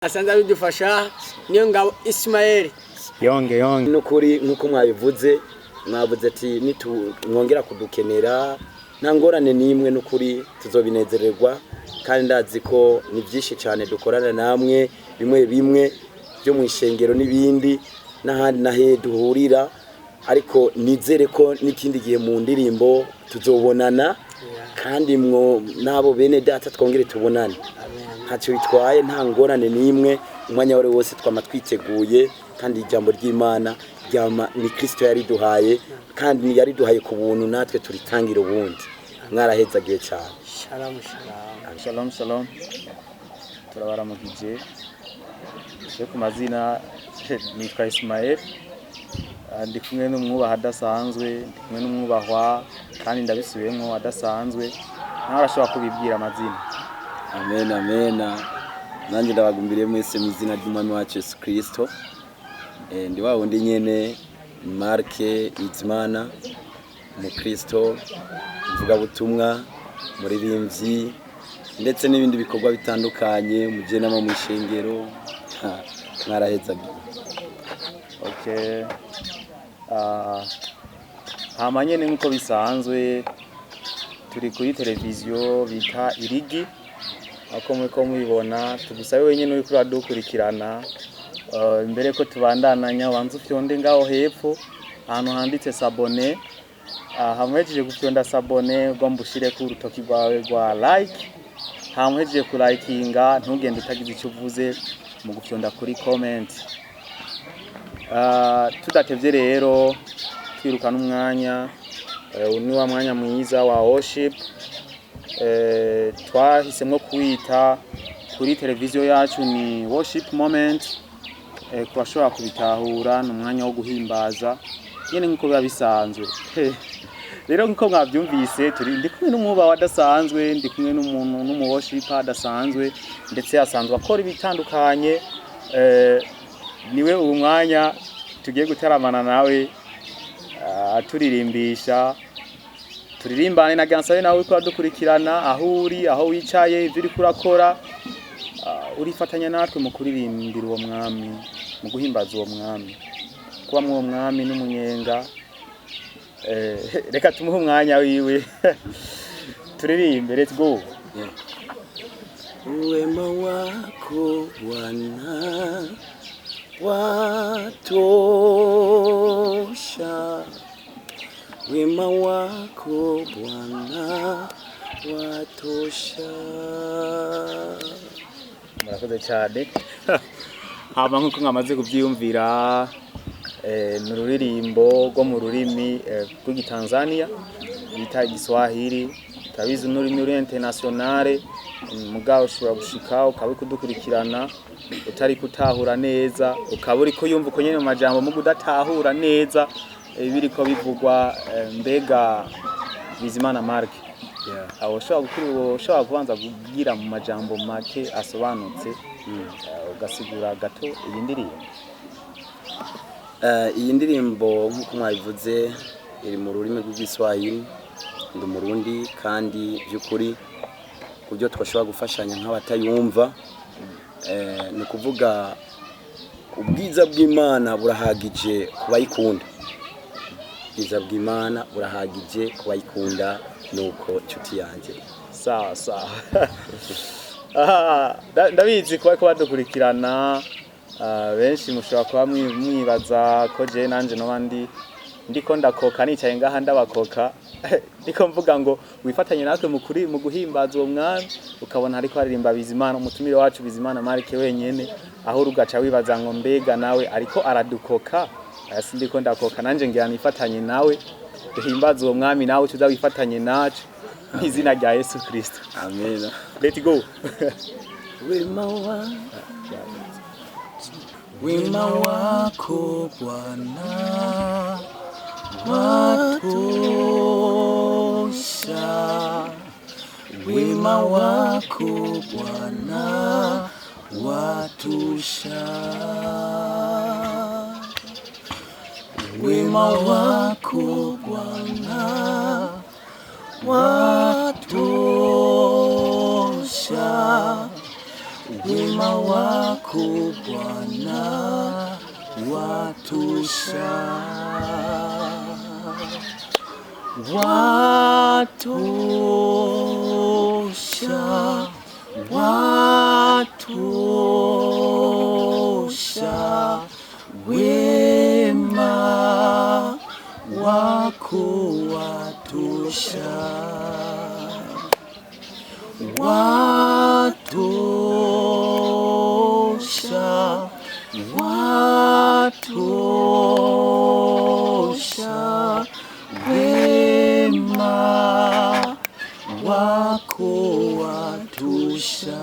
asanzwe bidufasha niyo ngabo Ismael yonge nukuri nkuko mwabivuze ati mwongera kudukenera nta ngorane nimwe nukuri tuzobinezererwa kandi ndazi ko ni byinshi cyane dukorana namwe bimwe byo mu ishengero n'ibindi n'ahandi nahe duhurira ariko nizere ko n'ikindi gihe mu ndirimbo tuzobonana kandi mwo nabo bene data twongere tubonane ntacyo bitwaye nta ngorane nimwe umwanya wari wose twama twiteguye kandi ijambo ry'Imana ni Kristo yari duhaye kandi yari duhaye ku buntu natwe turitangira ubundi mwarahezagiye cyane. Shalom turabaramukije cyo ku mazina nitwa Ismael ndi kumwe n'umwubaha adasanzwe ndi kumwe n'umwubahwa kandi ndabisubiyemo adasanzwe nawe arashobora kubibwira amazina. Amen nanjye ndabagumbiriye mwese mu izina ry'Umwami wacu Yesu Kristo. Ndi wa wundi nyene Marc Izimana mu Kristo mvuga butumwa muririmbyi ndetse n'ibindi bikorwa bitandukanye muje nama mu ishengero mwarahezagiye. Okay. Hamanyene nkuko bisanzwe turi kuri televiziyo bita IRIGI ako mweko mubibona tugusabe wenyene uri kuradukurikirana imbere ko tubandananya wanzu fyonde ngaho hepfo ahantu handitse sabone hamwejeje gufyonda sabone ngo mbushire ku rutoki rwawe rwa like hamwejeje ku likinga ntugende utagize icyo uvuze mu gufyonda kuri comment. Tudatevye rero twirukana umwanya ni wa mwanya mwiza wa worship twahisemwe kwita kuri televiziyo yacu ni worship moment kubashobora kubitahura n'umwanya wo guhimbaza nyene nkuko biba bisanzwe. Rero nkuko mwabyumvise ndi kumwe n'umwuba wadasanzwe ndi kumwe n'umuntu n'umu worship adasanzwe ndetse asanzwe akora ibitandukanye niwe uwo mwanya tugiye gutaramana nawe turirimbisha turirimbane na gansabe nawe ko dukurikirana aho uri aho wicaye ivyo uri kurakora urifatanya natwe mu kuririmbira uwo mwami mu guhimbaza uwo mwami kuba mu mwami n'umunyenga. Reka tumuhe umwanya wiwe turirimbe. Let's go. Wema wako Bwana watosha, wema wako Bwana watosha. Murakoze cyane. Haba nkuko mwamaze kubyiyumvira n'ururirimbo rwo mu rurimi rw'Igitanzania bita Igiswahili tabizi n'ururimi internationale mugabo ushobora gushika ukabe kudukurikirana utari kutahura neza ukaburi ko yumva uko nyene mu majambo mu kudatahura neza biriko bivugwa mbega Bizimana Marc aho ushobora kubanza kugira mu majambo make asobanutse ugasigura gato iyi ndirimbo. Iyi ndirimbo nkuko mwabivuze iri mu rurimi rw'Igiswahili ndi Murundi kandi by'ukuri kubyo twashobora gufashanya nk'abatayumva ni kuvuga ubwiza bw'Imana burahagije kubayikunda. Ubwiza bw'Imana burahagije kubayikunda nuko nshuti yanjye. Sawa ndabizi kuba badukurikirana benshi mushobora kuba mwibaza ko je nanje nobandi ndiko ndakoka nicaye ngaha ndabakoka ndiko mvuga ngo wifatanye natwe mu guhimbaza uwo mwami ukabona ariko aririmba Bizimana umutumire wacu Bizimana Marc wenyene aho rugaca wibaza ngo mbega nawe ariko aradukoka asi ndiko ndakoka nanje ngira nifatanye nawe duhimbaza uwo mwami nawe tuza wifatanye nacu mu izina rya Yesu Kristo. Amen. Let's go. Wema wako Bwana watosha, wema wako Bwana watosha, wema wako Bwana watosha, wema wako Bwana watosha, watosha, watosha, wema wako watosha, watosha, watosha, wema wako watosha,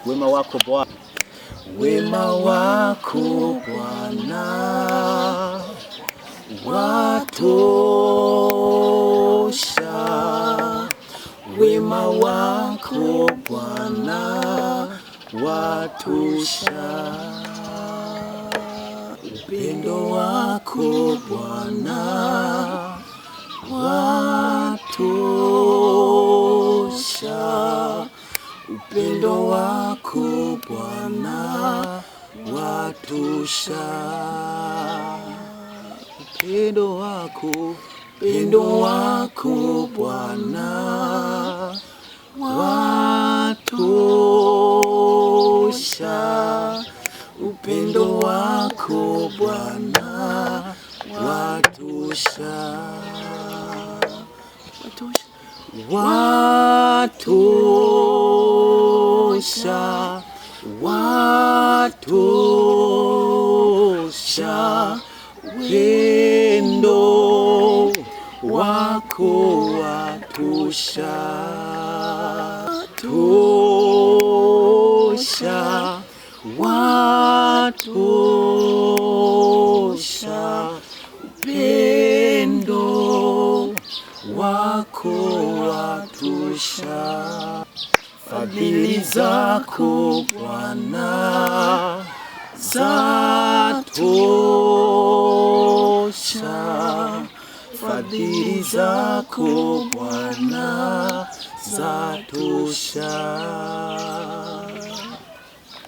Wema wako Bwana, wema wako Bwana watosha, wema wako Bwana watosha, upendo wako Bwana watosha, upendo wako Bwana watosha, upendo wako Bwana watosha, upendo wako Bwana watosha, watosha, watosha, upendo wako watosha, watosha, watosha, upendo wako watosha, fadhili zako Bwana zatosha, fadhili zako Bwana zatosha,